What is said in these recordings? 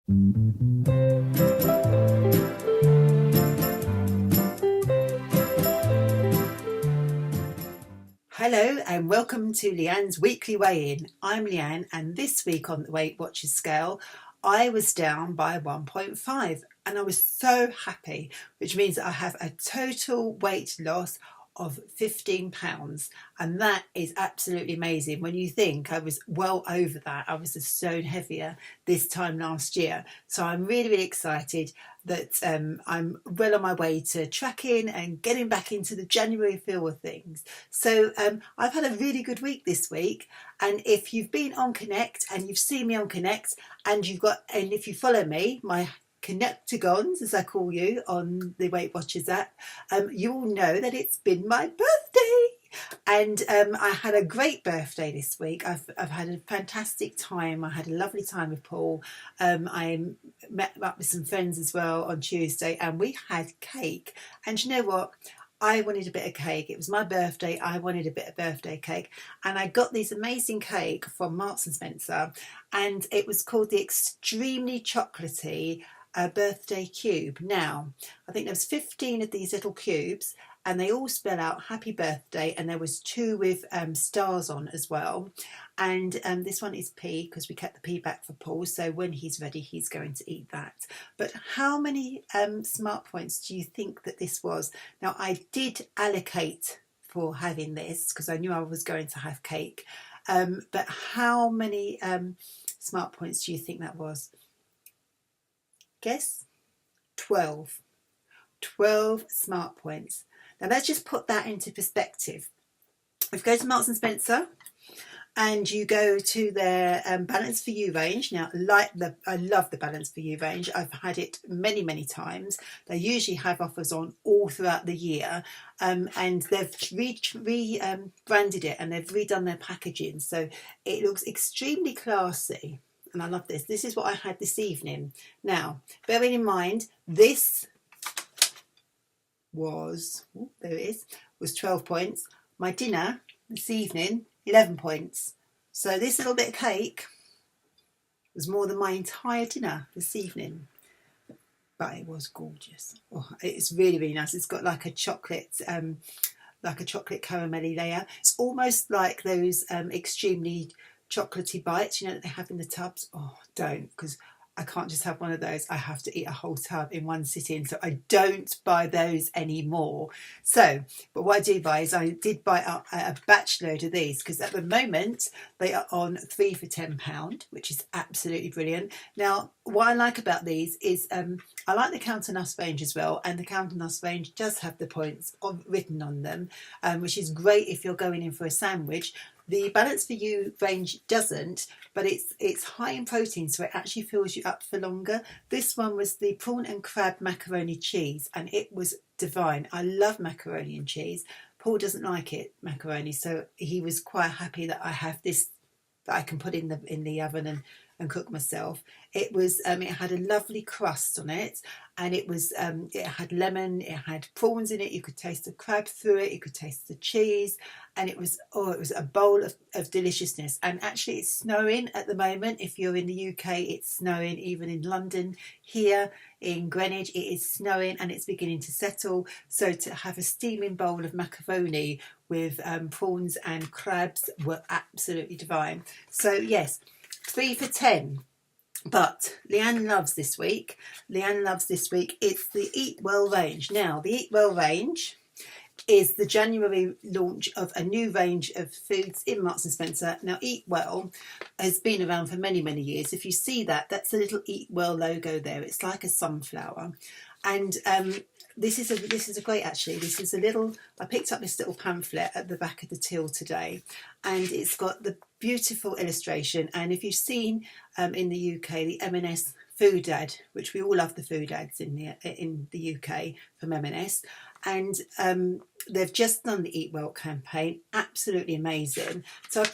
Hello and welcome to Leanne's weekly weigh-in. I'm Leanne, and this week on the Weight Watchers scale I was down by 1.5 and I was so happy, which means that I have a total weight loss of 15 pounds, and that is absolutely amazing when you think I was well over that. I was a stone heavier this time last year, so I'm really excited that I'm well on my way to tracking and getting back into the January feel of things. So I've had a really good week this week, and if you've been on Connect and you've seen me on Connect and if you follow me, my Connectagons, as I call you, on the Weight Watchers app, you will know that it's been my birthday. And I had a great birthday this week. I've had a fantastic time. I had a lovely time with Paul. I met up with some friends as well on Tuesday, and we had cake. And you know what? I wanted a bit of cake. It was my birthday. I wanted a bit of birthday cake. And I got this amazing cake from Marks and Spencer, and it was called the Extremely Chocolatey birthday cube. Now, I think there was 15 of these little cubes, and they all spell out happy birthday, and there was 2 with stars on as well. And this one is P, because we kept the P back for Paul, so when he's ready he's going to eat that. But how many smart points do you think that this was? Now, I did allocate for having this because I knew I was going to have cake, but how many smart points do you think that was? Guess? 12 smart points. Now let's just put that into perspective. If you go to Marks and Spencer and you go to their Balanced for You range, now I love the Balanced for You range. I've had it many times. They usually have offers on all throughout the year, and they've rebranded it and they've redone their packaging, so it looks extremely classy. And I love this. This is what I had this evening. Now, bearing in mind, this was, there it is, was 12 points. My dinner this evening, 11 points. So this little bit of cake was more than my entire dinner this evening. But it was gorgeous. Oh, it's really nice. It's got like a chocolate caramelly layer. It's almost like those extremely chocolatey bites, you know, that they have in the tubs. Oh, don't, because I can't just have one of those. I have to eat a whole tub in one sitting, so I don't buy those anymore. So, but what I do buy is I did buy a batch load of these, because at the moment they are on 3 for £10, which is absolutely brilliant. Now, what I like about these is I like the Count on Us range as well, and the Count on Us range does have the points written on them, which is great if you're going in for a sandwich. The Balanced for You range doesn't, but it's high in protein, so it actually fills you up for longer. This one was the prawn and crab macaroni cheese, and it was divine. I love macaroni and cheese. Paul doesn't like it, macaroni, so he was quite happy that I have this that I can put in the oven and cook myself. It was it had a lovely crust on it, and it had lemon, it had prawns in it, you could taste the crab through it, you could taste the cheese, and it was a bowl of deliciousness. And actually it's snowing at the moment. If you're in the UK, it's snowing. Even in London, here in Greenwich, it is snowing and it's beginning to settle. So to have a steaming bowl of macaroni with prawns and crabs were absolutely divine. So yes, 3 for 10. But Leanne loves this week. It's the Eat Well range. Now, the Eat Well range is the January launch of a new range of foods in Marks and Spencer. Now, Eat Well has been around for many years. If you see that, that's the little Eat Well logo there. It's like a sunflower. And this is a great, actually. I picked up this little pamphlet at the back of the till today, and it's got the beautiful illustration. And if you've seen in the UK the M&S food ad, which we all love the food ads in the UK from M&S, and they've just done the Eat Well campaign, absolutely amazing. So I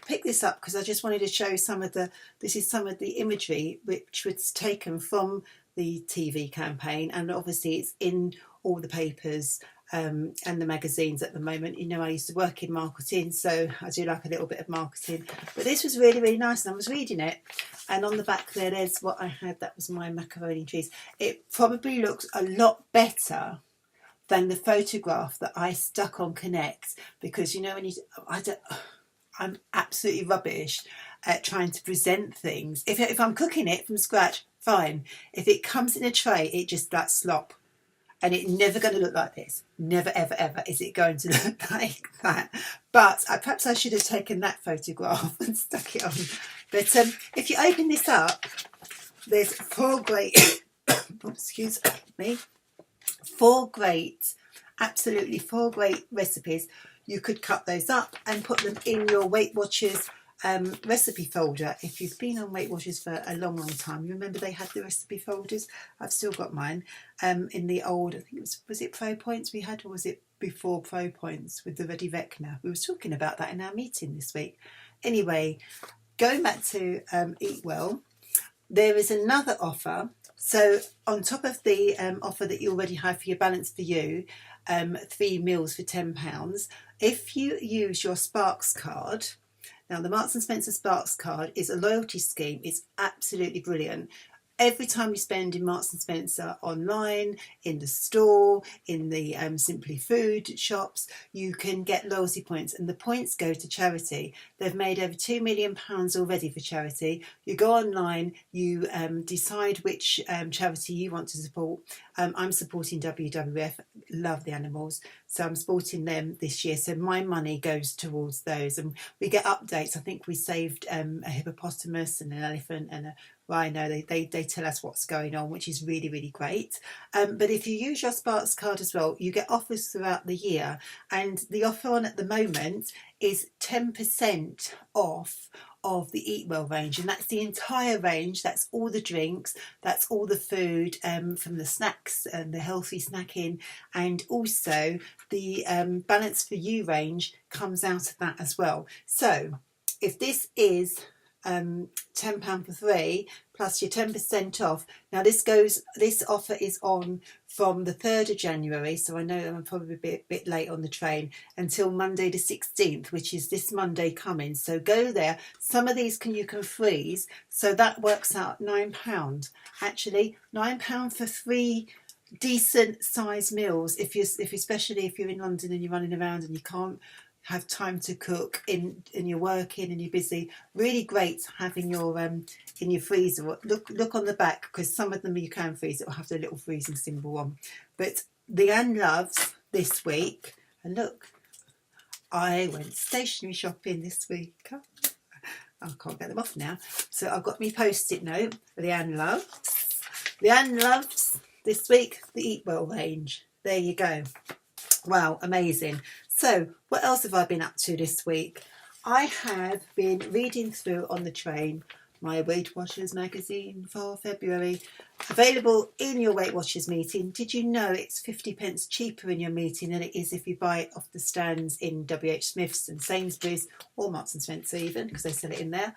picked this up because I just wanted to show some of the imagery which was taken from the TV campaign, and obviously it's in all the papers and the magazines at the moment. You know, I used to work in marketing, so I do like a little bit of marketing. But this was really, really nice, and I was reading it, and on the back there's what I had. That was my macaroni and cheese. It probably looks a lot better than the photograph that I stuck on Connect, because you know, when I'm absolutely rubbish at trying to present things. If I'm cooking it from scratch, fine. If it comes in a tray, it just like slop. And it's never going to look like this. Never, ever, ever is it going to look like that. But perhaps I should have taken that photograph and stuck it on. But if you open this up, there's four great, excuse me, absolutely four great recipes. You could cut those up and put them in your Weight Watchers recipe folder. If you've been on Weight Watchers for a long, long time, you remember they had the recipe folders. I've still got mine in the old, I think was it Pro Points we had, or was it before Pro Points with the Ready Vecna? We were talking about that in our meeting this week. Anyway, going back to Eat Well, there is another offer. So on top of the offer that you already have for your Balance for You, 3 meals for £10, if you use your Sparks card. Now, the Marks & Spencer Sparks Card is a loyalty scheme. It's absolutely brilliant. Every time you spend in Marks & Spencer online, in the store, in the Simply Food shops, you can get loyalty points, and the points go to charity. They've made over £2 million already for charity. You go online, you decide which charity you want to support. I'm supporting WWF, love the animals, so I'm supporting them this year. So my money goes towards those, and we get updates. I think we saved a hippopotamus and an elephant and a rhino. They tell us what's going on, which is really, really great. But if you use your Sparks card as well, you get offers throughout the year, and the offer on at the moment is 10% off of the Eat Well range, and that's the entire range. That's all the drinks, that's all the food, from the snacks and the healthy snacking, and also the Balance for You range comes out of that as well. So if this is £10 for 3 plus your 10% off. Now this offer is on from the 3rd of January, so I know I'm probably a bit late on the train, until Monday the 16th, which is this Monday coming. So go there. Some of these you can freeze, so that works out £9. Actually, £9 for 3 decent size meals. Especially if you're in London and you're running around and you can't have time to cook and you're working and you're busy, really great having your in your freezer. Look on the back, because some of them you can freeze. It will have the little freezing symbol on. But Leanne loves this week, and look, I went stationery shopping this week. I can't get them off now. So I've got me post-it note. Leanne loves this week the Eat Well range. There you go. Wow, amazing. So what else have I been up to this week? I have been reading through on the train my Weight Watchers magazine for February, available in your Weight Watchers meeting. Did you know it's 50p cheaper in your meeting than it is if you buy it off the stands in WH Smith's and Sainsbury's, or Marks & Spencer even, because they sell it in there.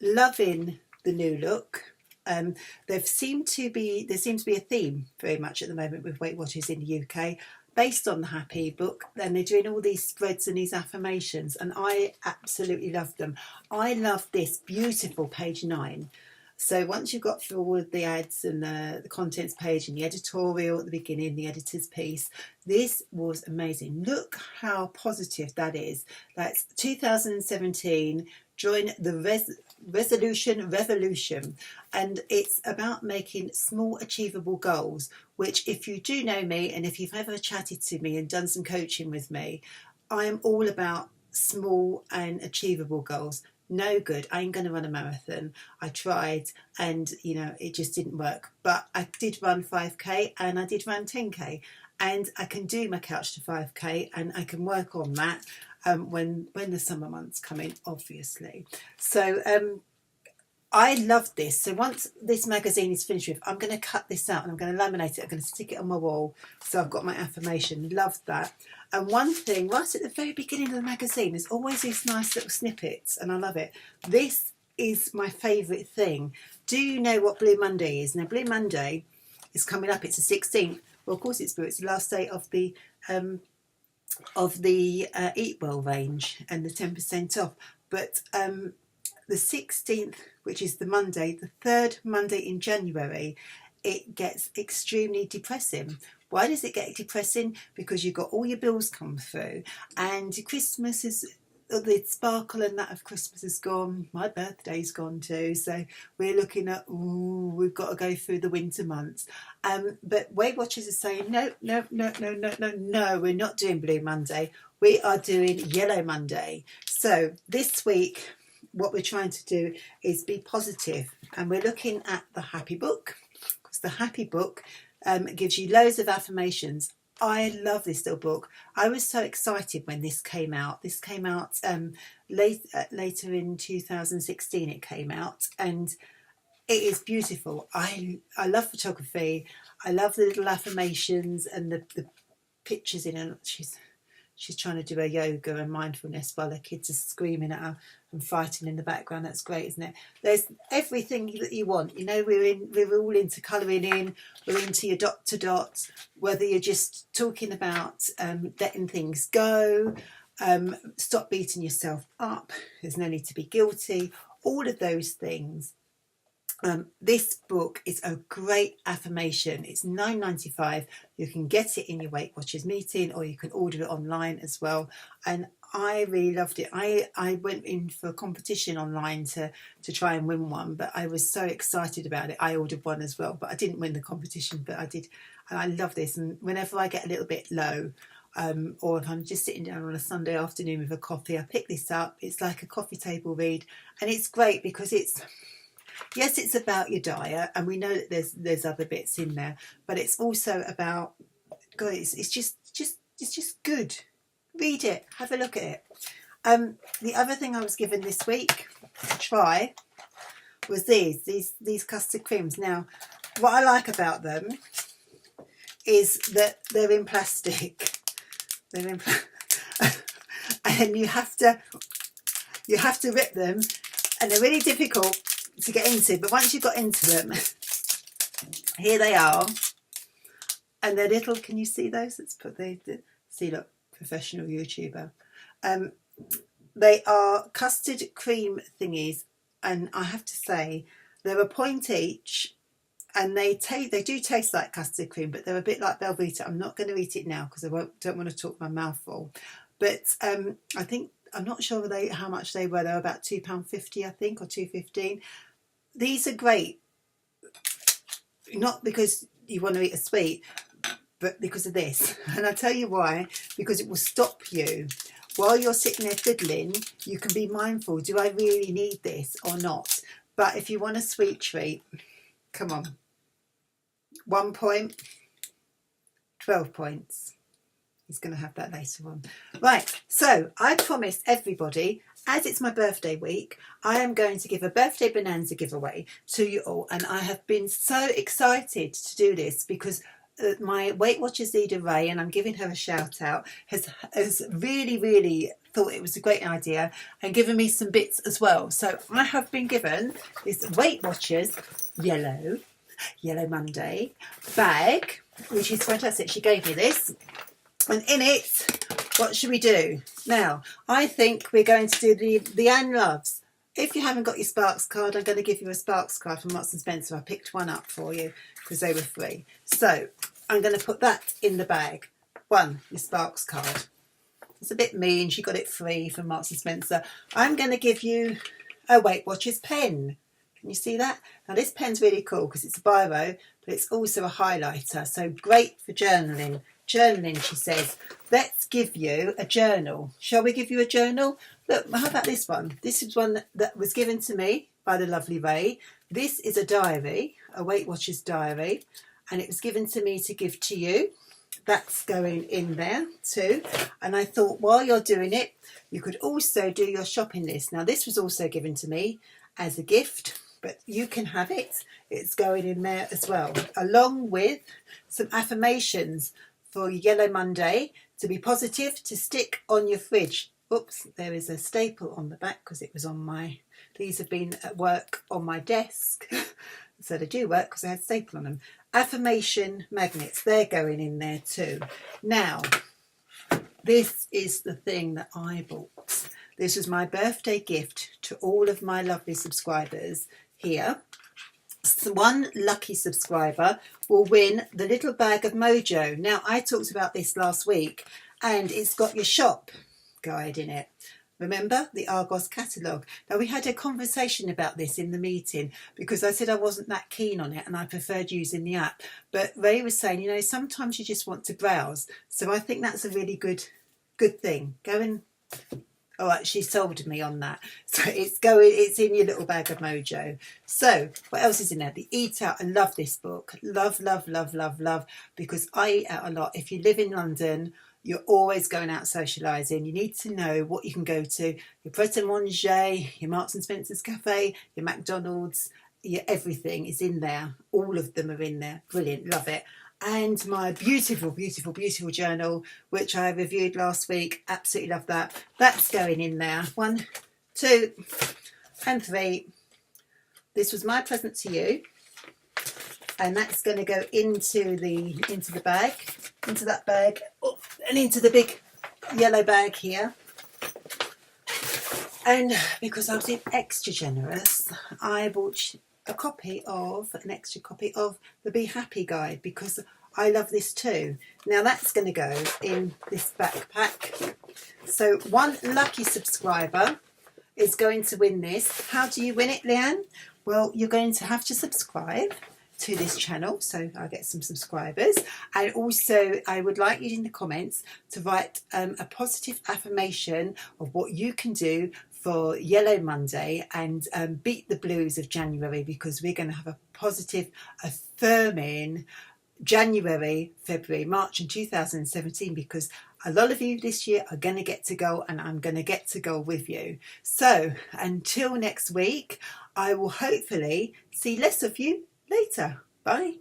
Loving the new look. There seems to be a theme very much at the moment with Weight Watchers in the UK, based on the Happy book. Then they're doing all these spreads and these affirmations, and I absolutely love them. I love this beautiful page 9. So once you've got through all of the ads and the contents page and the editorial at the beginning, the editor's piece, this was amazing. Look how positive that is. That's 2017. Join the resolution revolution, and it's about making small achievable goals, which, if you do know me and if you've ever chatted to me and done some coaching with me, I am all about small and achievable goals. No good. I ain't going to run a marathon. I tried, and it just didn't work, but I did run 5k and I did run 10k, and I can do my couch to 5k, and I can work on that when the summer months come in, obviously. So I love this. So once this magazine is finished with, I'm going to cut this out and I'm going to laminate it. I'm going to stick it on my wall. So I've got my affirmation. Love that. And one thing, right at the very beginning of the magazine, there's always these nice little snippets, and I love it. This is my favourite thing. Do you know what Blue Monday is? Now, Blue Monday is coming up. It's the 16th. Well, of course it's Blue. It's the last day of the Eat Well range and the 10% off. But the 16th, which is the Monday, the third Monday in January, it gets extremely depressing. Why does it get depressing? Because you've got all your bills come through, and Christmas is, the sparkle and that of Christmas is gone. My birthday's gone too, so we're looking at, ooh, we've got to go through the winter months. But Weight Watchers are saying no, we're not doing Blue Monday. We are doing Yellow Monday. So this week, what we're trying to do is be positive, and we're looking at the Happy Book, because the Happy Book gives you loads of affirmations. I love this little book. I was so excited when this came out. This came out later in 2016. It came out, and it is beautiful. I love photography. I love the little affirmations and the pictures in it. She's trying to do her yoga and mindfulness while her kids are screaming at her and fighting in the background. That's great, isn't it? There's everything that you want. You know, we're all into colouring in. We're into your dot to dots. Whether you're just talking about letting things go, stop beating yourself up. There's no need to be guilty. All of those things. This book is a great affirmation. It's $9.95. You can get it in your Weight Watchers meeting, or you can order it online as well. And I really loved it. I went in for a competition online to try and win one, but I was so excited about it. I ordered one as well, but I didn't win the competition, but I did. And I love this. And whenever I get a little bit low, or if I'm just sitting down on a Sunday afternoon with a coffee, I pick this up. It's like a coffee table read, and it's great because it's, yes, it's about your diet, and we know that there's other bits in there, but it's also about, God, it's just good. Read it, have a look at it. The other thing I was given this week to try was these custard creams. Now, what I like about them is that they're in plastic. And you have to rip them, and they're really difficult to get into, but once you've got into them, here they are, and they're little, can you see those? Let's put see, look, professional YouTuber. They are custard cream thingies, and I have to say they're a point each, and they do taste like custard cream, but they're a bit like Belvita. I'm not going to eat it now because I don't want to talk my mouth full, but I think, I'm not sure how much they were. They were about £2.50, I think, or £2.15. These are great, not because you want to eat a sweet, but because of this. And I'll tell you why. Because it will stop you. While you're sitting there fiddling, you can be mindful, do I really need this or not? But if you want a sweet treat, come on. 1 point, 12 points. He's going to have that later on. Right, so I promised everybody, as it's my birthday week, I am going to give a birthday bonanza giveaway to you all. And I have been so excited to do this because my Weight Watchers leader, Ray, and I'm giving her a shout out, has really thought it was a great idea and given me some bits as well. So I have been given this Weight Watchers Yellow Monday bag, which is fantastic. She gave me this. And in it, what should we do? Now, I think we're going to do the Leanne Loves. If you haven't got your Sparks card, I'm going to give you a Sparks card from Marks & Spencer. I picked one up for you because they were free. So I'm going to put that in the bag. One, your Sparks card. It's a bit mean. She got it free from Marks & Spencer. I'm going to give you a Weight Watchers pen. Can you see that? Now this pen's really cool because it's a biro, but it's also a highlighter. So great for journaling. Journaling, she says. Let's give you a journal. Shall we give you a journal? Look, how about this one? This is one that was given to me by the lovely Ray. This is a diary, a Weight Watchers diary, and it was given to me to give to you. That's going in there too. And I thought while you're doing it, you could also do your shopping list. Now this was also given to me as a gift, but you can have it. It's going in there as well, along with some affirmations for Yellow Monday, to be positive, to stick on your fridge. Oops, there is a staple on the back because it was on my, these have been at work on my desk. So they do work because I had staple on them. Affirmation magnets, they're going in there too. Now, this is the thing that I bought. This was my birthday gift to all of my lovely subscribers here. So one lucky subscriber will win the little bag of Mojo. Now, I talked about this last week, and it's got your shop guide in it. Remember, the Argos catalogue. Now, we had a conversation about this in the meeting because I said I wasn't that keen on it and I preferred using the app. But Ray was saying, you know, sometimes you just want to browse. So I think that's a really good thing. Go and... All right, she sold me on that. So it's in your little bag of Mojo. So what else is in there? The Eat Out. I love this book. Love, love, love, love, love. Because I eat out a lot. If you live in London, you're always going out socialising. You need to know what you can go to. Your Pret a Manger, your Marks and Spencer's Cafe, your McDonald's, your everything is in there. All of them are in there. Brilliant. Love it. And my beautiful, beautiful, beautiful journal, which I reviewed last week. Absolutely love that. That's going in there. 1, 2, and 3. This was my present to you. And that's going to go into the bag, into that bag, and into the big yellow bag here. And because I was being extra generous, I bought an extra copy of the Be Happy guide because I love this too. Now that's going to go in this backpack. So one lucky subscriber is going to win this. How do you win it, Leanne? Well, you're going to have to subscribe to this channel so I get some subscribers, and also I would like you in the comments to write a positive affirmation of what you can do for Yellow Monday and beat the blues of January, because we're going to have a positive affirming January, February, March in 2017, because a lot of you this year are going to get to go and I'm going to get to go with you. So until next week, I will hopefully see less of you later. Bye.